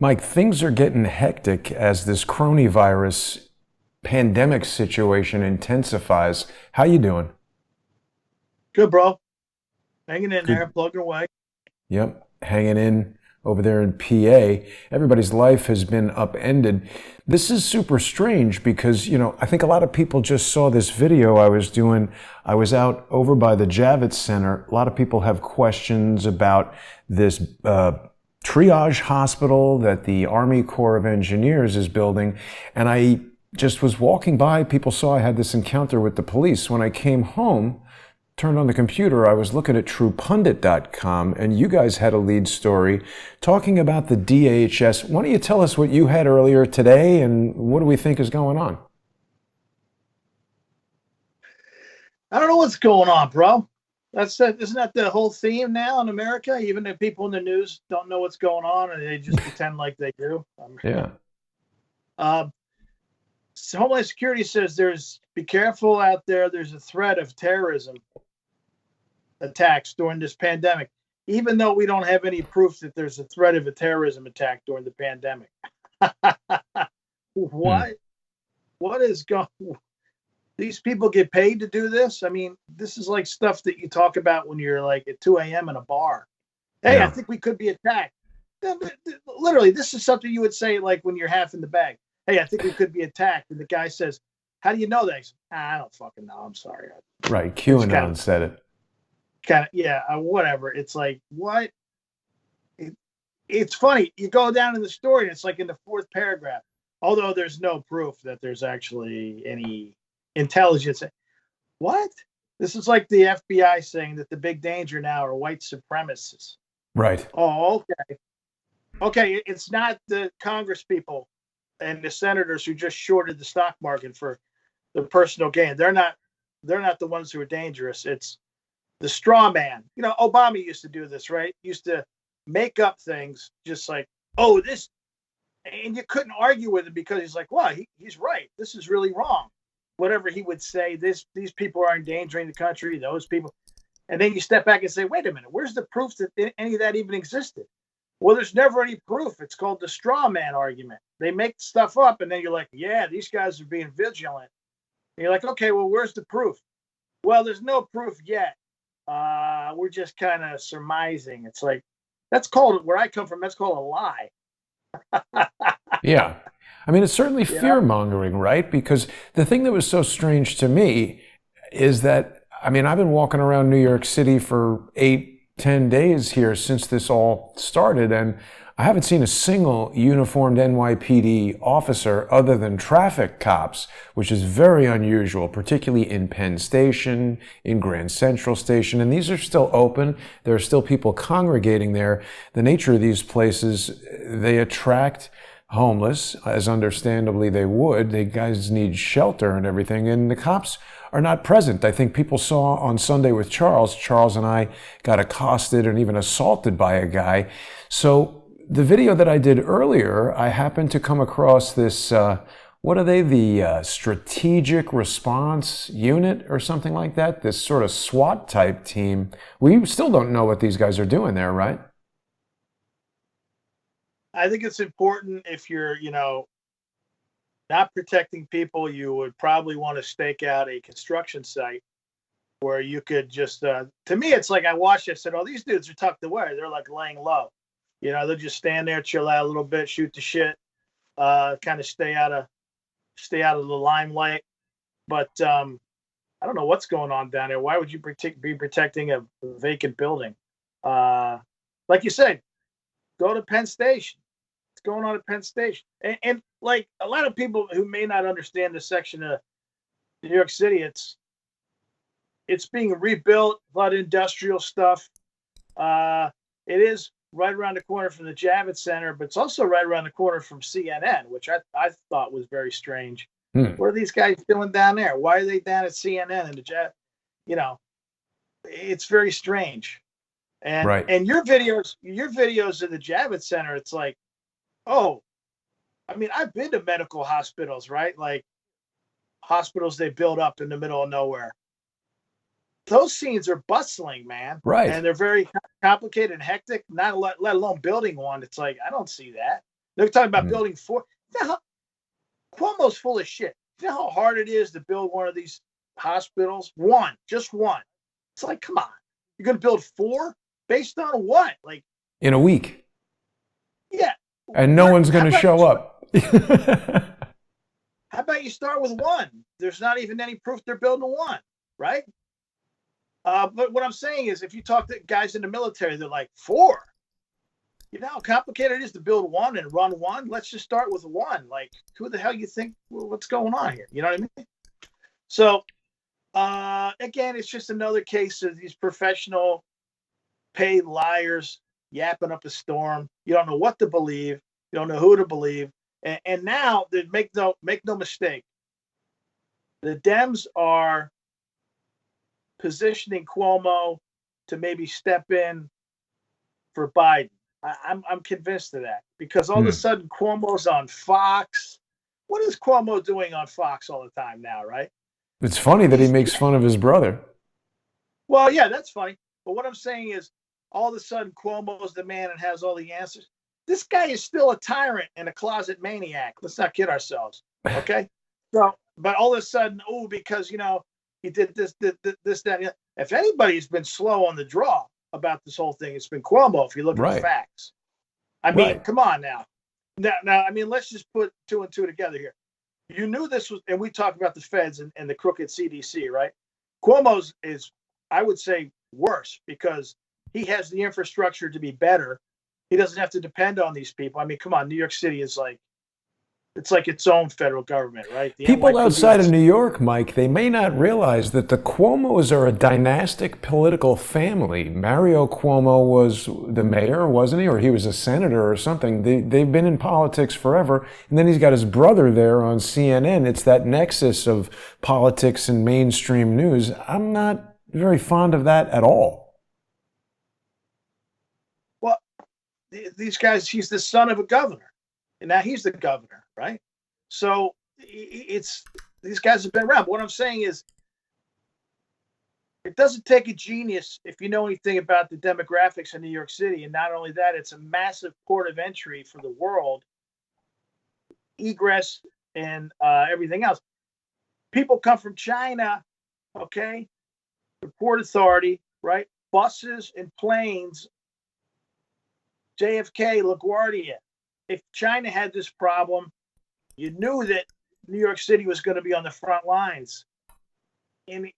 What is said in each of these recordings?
Mike, things are getting hectic as this coronavirus pandemic situation intensifies. How you doing? Good, bro. Hanging in there, Good. plugging away. Yep, hanging in over there in PA. Everybody's life has been upended. This is super strange because, I think a lot of people just saw this video I was doing. I was out over by the Javits Center. A lot of people have questions about this triage hospital that the Army Corps of Engineers is building. And I just was walking by. People saw I had this encounter with the police. When I came home, turned on the computer, I was looking at truepundit.com, and you guys had a lead story talking about the DHS. Why don't you tell us what you had earlier today and what do we think is going on? I don't know what's going on, bro. Isn't that the whole theme now in America? Even if people in the news don't know what's going on and they just pretend like they do. Yeah. Uh, Homeland Security says be careful out there. There's a threat of terrorism attacks during this pandemic, even though we don't have any proof that there's a threat of a terrorism attack during the pandemic. Hmm. What? What is going? These people get paid to do this. I mean, this is like stuff that you talk about when you're like at 2 a.m. in a bar. Hey, I Yeah. think we could be attacked. Literally, this is something you would say like when you're half in the bag. Hey, I think we could be attacked. And the guy says, how do you know that? I don't fucking know. I'm sorry. Right. It's kind of, QAnon said it. yeah, whatever. It's like, what? It, it's funny. You go down in the story, and it's like in the fourth paragraph, although there's no proof that there's actually any intelligence. What? This is like the FBI saying that the big danger now are white supremacists. Right. Oh, okay. Okay, it's not the Congress people and the senators who just shorted the stock market for the personal gain. They're not the ones who are dangerous. It's the straw man. Obama used to do this, right? Used to make up things just like, oh, this, and you couldn't argue with him because he's like, well, he's right. This is really wrong. Whatever he would say, these people are endangering the country, those people. And then you step back and say, wait a minute, where's the proof that any of that even existed? Well, there's never any proof. It's called the straw man argument. They make stuff up, and then you're like, yeah, these guys are being vigilant. And you're like, okay, well, where's the proof? Well, there's no proof yet. We're just kind of surmising. It's like, that's called, where I come from, that's called a lie. Yeah. I mean, it's certainly You know? fear mongering, right? Because the thing that was so strange to me is that, I mean, I've been walking around New York City for 8, 10 days here since this all started, and I haven't seen a single uniformed NYPD officer other than traffic cops, which is very unusual, particularly in Penn Station, in Grand Central Station, and these are still open. There are still people congregating there. The nature of these places, they attract homeless, as understandably they would. They guys need shelter and everything, and the cops are not present. I think people saw on Sunday with Charles. Charles and I got accosted and even assaulted by a guy. So the video that I did earlier, I happened to come across this. What are they? The Strategic Response Unit or something like that. This sort of SWAT type team. We still don't know what these guys are doing there, right? I think it's important if you're, not protecting people, you would probably want to stake out a construction site where you could just, to me, it's like I watched it, I said, oh, these dudes are tucked away. They're like laying low. They'll just stand there, chill out a little bit, shoot the shit, kind of stay out of the limelight. But I don't know what's going on down there. Why would you be protecting a vacant building? Uh, like you said, go to Penn Station. What's going on at Penn Station? And like a lot of people who may not understand this section of New York City, it's being rebuilt, a lot of industrial stuff. It is right around the corner from the Javits Center, but it's also right around the corner from CNN, which I thought was very strange. Hmm. What are these guys doing down there? Why are they down at CNN and the Jav? You know, it's very strange. And Right. and your videos of the Javits Center, it's like, oh, I mean, I've been to medical hospitals, right? Like hospitals they build up in the middle of nowhere. Those scenes are bustling, man, Right. and they're very complicated and hectic. Not let alone building one. It's like I don't see that. They're talking about Mm. building four. You know Cuomo's full of shit. You know how hard it is to build one of these hospitals? One, just one. It's like, come on, you're going to build four based on what? Like, In a week. yeah, And no one's going how to about show up. how about you start with one? There's not even any proof they're building one, right? But what I'm saying is, if you talk to guys in the military, they're like, four. You know how complicated it is to build one and run one? Let's just start with one. Like, who the hell you think, well, what's going on here? You know what I mean? So, again, it's just another case of these professional paid liars yapping up a storm. You don't know what to believe. You don't know who to believe. And now, make no mistake, the Dems are positioning Cuomo to maybe step in for Biden. I'm convinced of that because all of a Hmm. sudden Cuomo's on Fox. What is Cuomo doing on Fox all the time now, right? It's funny that he He's makes fun of his brother. Well, yeah, that's funny. But what I'm saying is, all of a sudden Cuomo's the man and has all the answers. This guy is still a tyrant and a closet maniac. Let's not kid ourselves, okay? So, but all of a sudden, oh, because he did this, that. And if anybody's been slow on the draw about this whole thing, it's been Cuomo. If you look at the Right. facts, I mean, Right. come on now. Now, I mean, let's just put two and two together here. You knew this was, and we talked about the feds and the crooked CDC, right? Cuomo's is, I would say, worse because he has the infrastructure to be better. He doesn't have to depend on these people. I mean, come on, New York City is like, it's like its own federal government, right? The People outside of NYPD. New York, Mike, they may not realize that the Cuomos are a dynastic political family. Mario Cuomo was the mayor, wasn't he? Or he was a senator or something. They've been in politics forever. And then he's got his brother there on CNN. It's that nexus of politics and mainstream news. I'm not very fond of that at all. Well, these guys, he's the son of a governor, and now he's the governor, right? So it's these guys have been around. But what I'm saying is, it doesn't take a genius if you know anything about the demographics in New York City. And not only that, it's a massive port of entry for the world, egress and everything else. People come from China, okay? The Port Authority, right? Buses and planes, JFK, LaGuardia. If China had this problem, you knew that New York City was going to be on the front lines. And,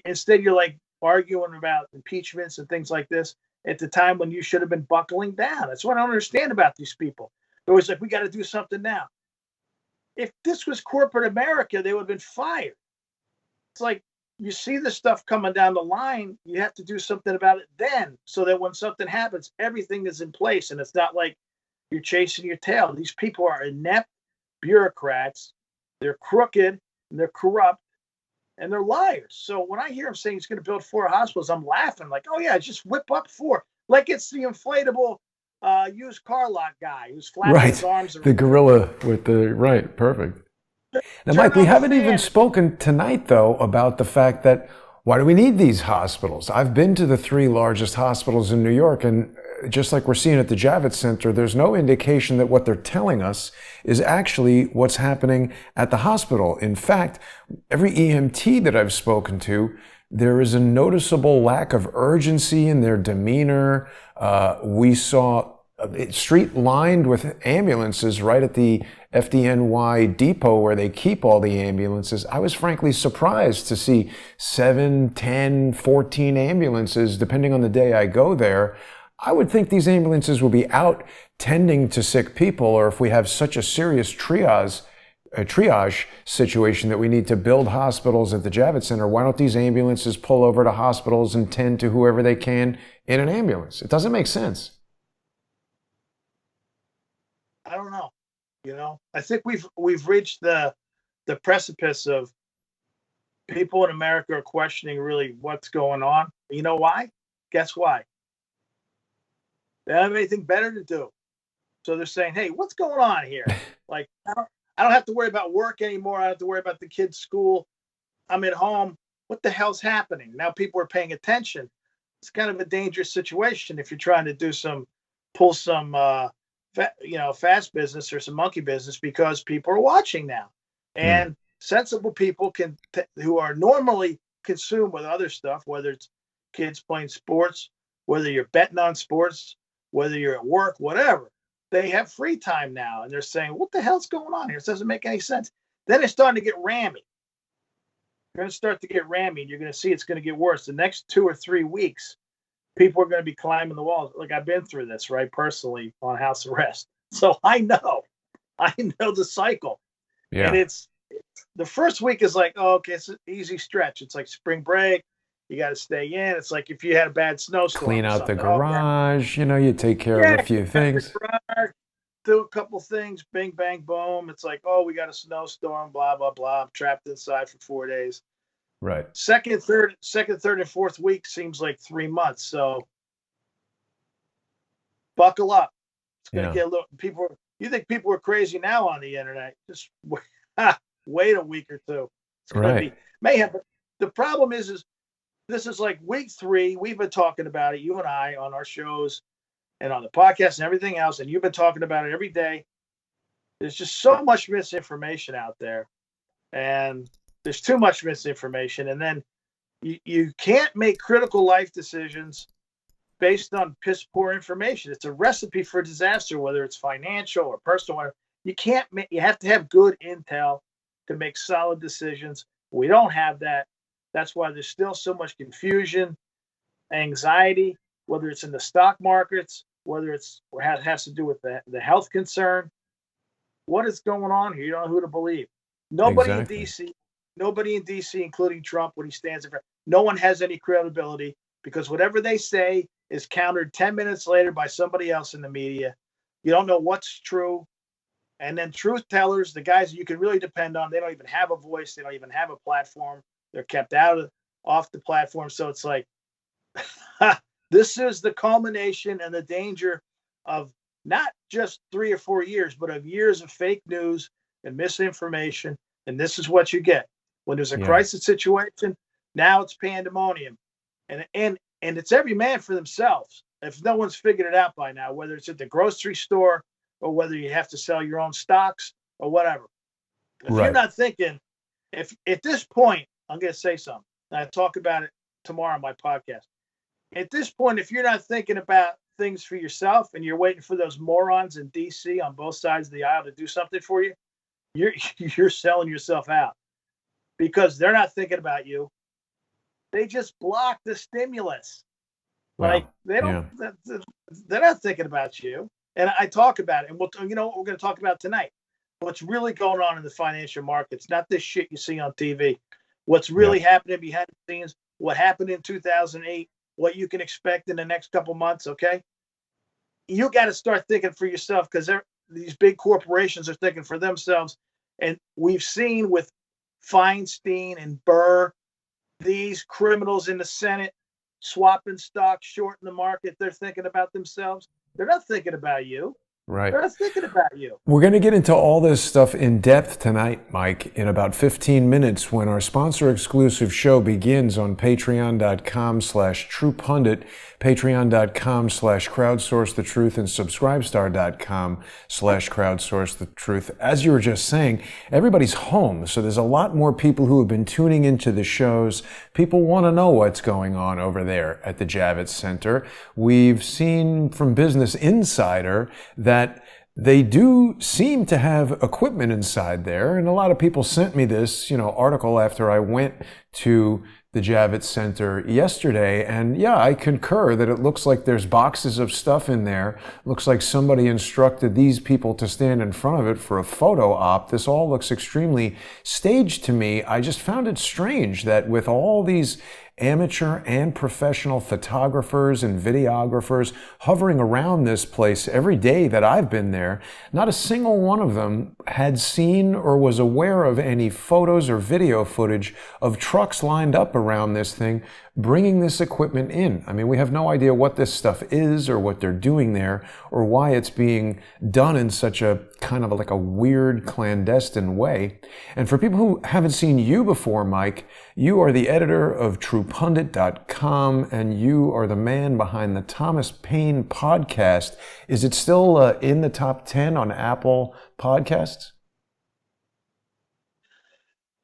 instead you're like arguing about impeachments and things like this at the time when you should have been buckling down. That's what I don't understand about these people. They're always like, we got to do something now. If this was corporate America, they would have been fired. It's like, you see the stuff coming down the line, you have to do something about it then, so that when something happens, everything is in place and it's not like you're chasing your tail. These people are inept bureaucrats. They're crooked and they're corrupt and they're liars. So when I hear him saying he's going to build four hospitals, I'm laughing like, oh yeah, just whip up four. Like it's the inflatable used car lot guy who's flapping his Right. arms The around. gorilla with the, right. Perfect. Now, Turn Mike, we on the haven't even fan. spoken tonight, though, about the fact that why do we need these hospitals? I've been to the three largest hospitals in New York, and just like we're seeing at the Javits Center, there's no indication that what they're telling us is actually what's happening at the hospital. In fact, every EMT that I've spoken to, there is a noticeable lack of urgency in their demeanor. We saw a street lined with ambulances right at the FDNY depot where they keep all the ambulances. I was frankly surprised to see 7, 10, 14 ambulances, depending on the day I go there. I would think these ambulances will be out tending to sick people, or if we have such a serious triage situation that we need to build hospitals at the Javits Center, why don't these ambulances pull over to hospitals and tend to whoever they can in an ambulance? It doesn't make sense. I don't know. I think we've reached the precipice of people in America are questioning really what's going on. You know why? Guess why? They don't have anything better to do. So they're saying, hey, what's going on here? Like, I don't have to worry about work anymore. I don't have to worry about the kids' school. I'm at home. What the hell's happening? Now people are paying attention. It's kind of a dangerous situation if you're trying to pull some fast business or some monkey business because people are watching now, and sensible people who are normally consumed with other stuff, whether it's kids playing sports, whether you're betting on sports, whether you're at work, whatever. They have free time now, and they're saying, "What the hell's going on here? It doesn't make any sense." Then it's starting to get rammy. You're going to start to get rammy, and you're going to see it's going to get worse. The next 2 or 3 weeks, people are going to be climbing the walls. Like, I've been through this, right, personally on house arrest. So I know the cycle. Yeah. And it's the first week is like, oh, okay, it's an easy stretch. It's like spring break. You got to stay in. It's like if you had a bad snowstorm. Clean out the garage, you take care of a few things. Do a couple things, bing, bang, boom. It's like, oh, we got a snowstorm, blah, blah, blah. I'm trapped inside for 4 days. Right. Second, third, and fourth week seems like 3 months. So buckle up. It's going to get a little, you think people are crazy now on the internet. Just wait a week or two. It's going to be mayhem. But the problem is this is like week 3. We've been talking about it, you and I, on our shows and on the podcast and everything else. And you've been talking about it every day. There's just so much misinformation out there. And there's too much misinformation. And then you can't make critical life decisions based on piss poor information. It's a recipe for disaster, whether it's financial or personal. You have to have good intel to make solid decisions. We don't have that. That's why there's still so much confusion, anxiety, whether it's in the stock markets, whether it has to do with the health concern. What is going on here? You don't know who to believe. Nobody in DC, including Trump, when he stands in front, no one has any credibility because whatever they say is countered 10 minutes later by somebody else in the media. You don't know what's true. And then truth tellers, the guys that you can really depend on, they don't even have a voice. They don't even have a platform. They're kept off the platform. So it's like, this is the culmination and the danger of not just 3 or 4 years, but of years of fake news and misinformation. And this is what you get. When there's a crisis situation, now it's pandemonium. And it's every man for themselves. If no one's figured it out by now, whether it's at the grocery store or whether you have to sell your own stocks or whatever. If you're not thinking, if at this point, I'm going to say something, and I talk about it tomorrow on my podcast. At this point, if you're not thinking about things for yourself and you're waiting for those morons in DC on both sides of the aisle to do something for you, you're selling yourself out because they're not thinking about you. They just block the stimulus. Wow. Like they don't, they're not thinking about you. And I talk about it, and you know what we're going to talk about tonight? What's really going on in the financial markets? Not this shit you see on TV. What's really happening behind the scenes? What happened in 2008? What you can expect in the next couple months? Okay, you got to start thinking for yourself because these big corporations are thinking for themselves, and we've seen with Feinstein and Burr, these criminals in the Senate swapping stocks, shorting the market. They're thinking about themselves. They're not thinking about you. Right. They're not thinking about you. We're going to get into all this stuff in depth tonight, Mike, in about 15 minutes when our sponsor exclusive show begins on patreon.com/truepundit, patreon.com/crowdsourcethetruth, and subscribestar.com/crowdsourcethetruth. As you were just saying, everybody's home. So there's a lot more people who have been tuning into the shows. People want to know what's going on over there at the Javits Center. We've seen from Business Insider that they do seem to have equipment inside there. And a lot of people sent me this, article after I went to the Javits Center yesterday. And yeah, I concur that it looks like there's boxes of stuff in there. Looks like somebody instructed these people to stand in front of it for a photo op. This all looks extremely staged to me. I just found it strange that with all these amateur and professional photographers and videographers hovering around this place every day that I've been there, not a single one of them had seen or was aware of any photos or video footage of trucks lined up around this thing bringing this equipment in. I mean, we have no idea what this stuff is or what they're doing there or why it's being done in such a kind of like a weird clandestine way. And for people who haven't seen you before, Mike, you are the editor of TruePundit.com and you are the man behind the Thomas Paine podcast. Is it still in the top 10 on Apple Podcasts?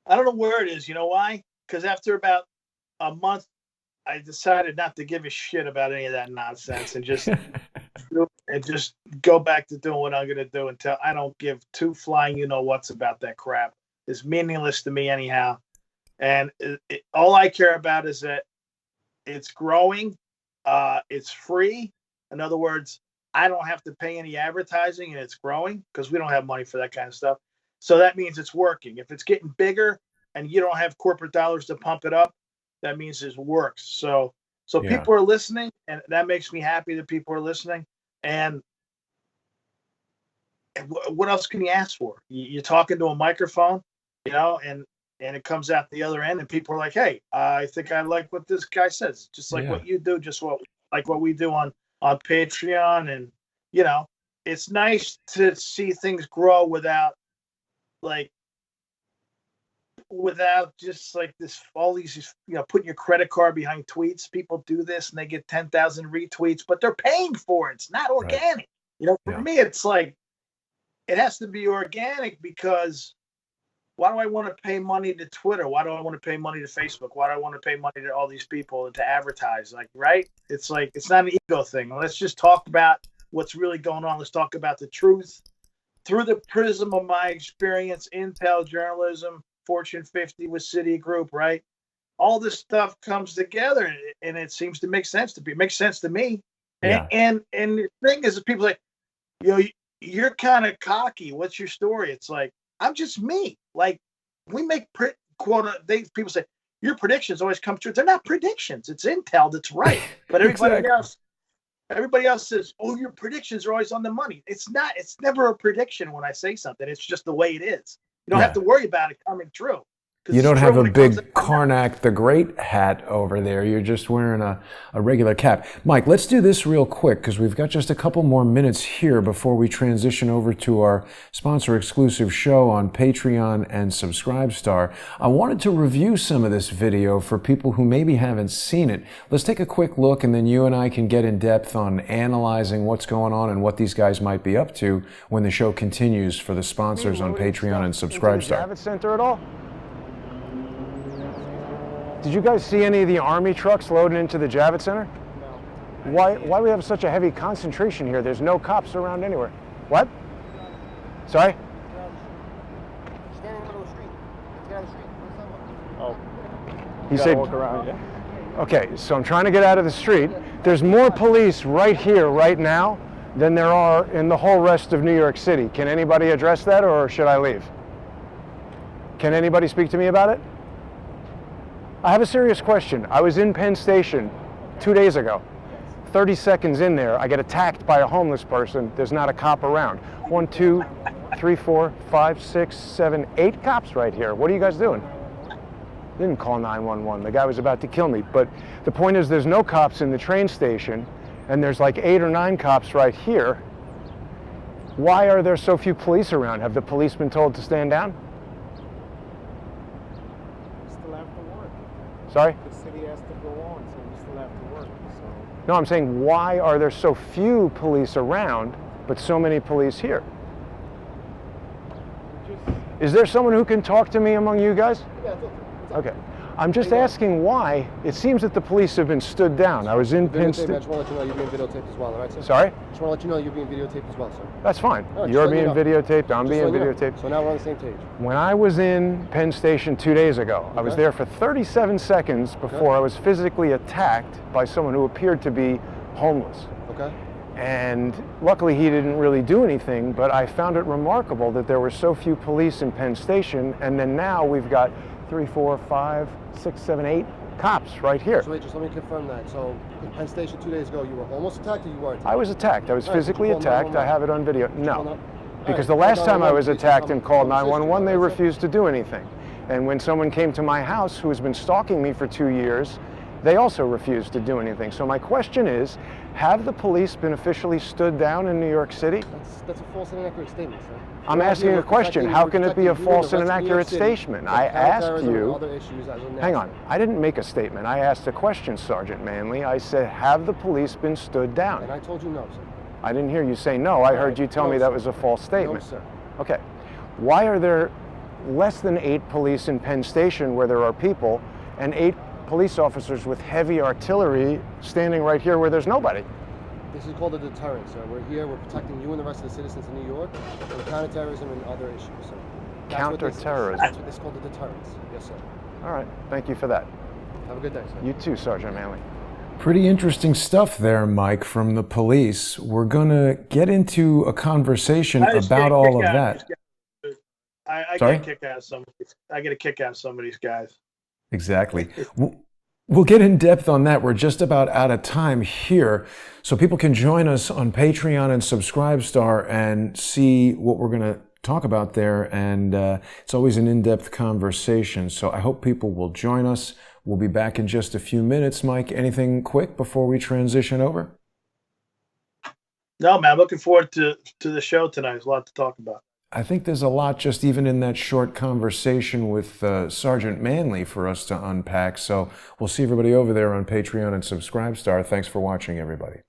I don't know where it is. You know why? Because after about a month, I decided not to give a shit about any of that nonsense and just go back to doing what I'm going to do until I don't give two flying you-know-whats about that crap. It's meaningless to me anyhow. And all I care about is that it's growing. It's free. In other words, I don't have to pay any advertising and it's growing because we don't have money for that kind of stuff. So that means it's working. If it's getting bigger and you don't have corporate dollars to pump it up, that means it works. So yeah. People are listening, and that makes me happy that people are listening. And what else can you ask for? You're talking to a microphone, and it comes out the other end, and people are like, "Hey, I think I like what this guy says." Just like what you do, just what we do on Patreon, and it's nice to see things grow without just like this, all these, putting your credit card behind tweets. People do this and they get 10,000 retweets, but they're paying for it. It's not organic. Right. For me, it's like, it has to be organic because why do I want to pay money to Twitter? Why do I want to pay money to Facebook? Why do I want to pay money to all these people and to advertise? Right? It's like, it's not an ego thing. Let's just talk about what's really going on. Let's talk about the truth through the prism of my experience, intel journalism, Fortune 50 with Citigroup, right? All this stuff comes together, and it seems to make sense to me. It makes sense to me. Yeah. And the thing is, that people say, you're kind of cocky. What's your story? It's like, I'm just me. Like, we make people say your predictions always come true. They're not predictions. It's intel that's right. But everybody else says, oh, your predictions are always on the money. It's not. It's never a prediction when I say something. It's just the way it is. You don't have to worry about it coming true. You don't have a big Karnak the Great hat over there. You're just wearing a regular cap. Mike, let's do this real quick because we've got just a couple more minutes here before we transition over to our sponsor-exclusive show on Patreon and Subscribestar. I wanted to review some of this video for people who maybe haven't seen it. Let's take a quick look, and then you and I can get in depth on analyzing what's going on and what these guys might be up to when the show continues for the sponsors on Patreon and Subscribestar. Javits Center at all? Did you guys see any of the Army trucks loaded into the Javits Center? No. Why do we have such a heavy concentration here? There's no cops around anywhere. What? Sorry? Stand in the middle of the street. Get out of the street. Oh. You said walk around, yeah. Okay, so I'm trying to get out of the street. There's more police right here, right now, than there are in the whole rest of New York City. Can anybody address that, or should I leave? Can anybody speak to me about it? I have a serious question. I was in Penn Station 2 days ago. 30 seconds in there, I get attacked by a homeless person. There's not a cop around. 1, 2, 3, 4, 5, 6, 7, 8 cops right here. What are you guys doing? Didn't call 911. The guy was about to kill me. But the point is, there's no cops in the train station, and there's like 8 or 9 cops right here. Why are there so few police around? Have the police been told to stand down? Sorry? The city has to go on, so we still have to work. So. No, I'm saying, why are there so few police around, but so many police here? Is there someone who can talk to me among you guys? Yeah, it's okay. Okay. I'm just asking why. It seems that the police have been stood down. I was in Penn Station. I just want to let you know you're being videotaped as well, all right, sir? Sorry? I just want to let you know you're being videotaped as well, sir. That's fine. Right, you're being videotaped, I'm being videotaped. So now we're on the same page. When I was in Penn Station 2 days ago, I was there for 37 seconds before I was physically attacked by someone who appeared to be homeless. Okay. And luckily he didn't really do anything, but I found it remarkable that there were so few police in Penn Station, and then now we've got 3, 4, 5, 6, 7, 8 cops right here. So wait, just let me confirm that. So in Penn Station 2 days ago, you were almost attacked or you weren't? I was attacked. I was physically attacked. I have it on video. No. Because the last time I was attacked and called 911, they refused to do anything. And when someone came to my house who has been stalking me for 2 years They also refused to do anything. So my question is, have the police been officially stood down in New York City? That's a false and inaccurate statement, sir. I'm asking a question. How can it be a false and inaccurate statement? I asked you. Hang on. I didn't make a statement. I asked a question, Sergeant Manley. I said, have the police been stood down? And I told you no, sir. I didn't hear you say no. I heard you tell me that was a false statement. No, sir. Okay. Why are there less than 8 police in Penn Station where there are people and 8 police officers with heavy artillery standing right here where there's nobody? This is called a deterrent, sir. We're here, we're protecting you and the rest of the citizens of New York from counterterrorism and other issues, sir. Counterterrorism? That's what this is called, a deterrent. Yes, sir. All right. Thank you for that. Have a good day, sir. You too, Sergeant Manley. Pretty interesting stuff there, Mike, from the police. We're going to get into a conversation about all of that. I Sorry? get a kick out of some. I get a kick out of some of these guys. Exactly. We'll get in depth on that. We're just about out of time here. So people can join us on Patreon and Subscribestar and see what we're going to talk about there. And it's always an in-depth conversation. So I hope people will join us. We'll be back in just a few minutes. Mike, anything quick before we transition over? No, man, I'm looking forward to the show tonight. There's a lot to talk about. I think there's a lot just even in that short conversation with Sergeant Manley for us to unpack. So we'll see everybody over there on Patreon and Subscribestar. Thanks for watching, everybody.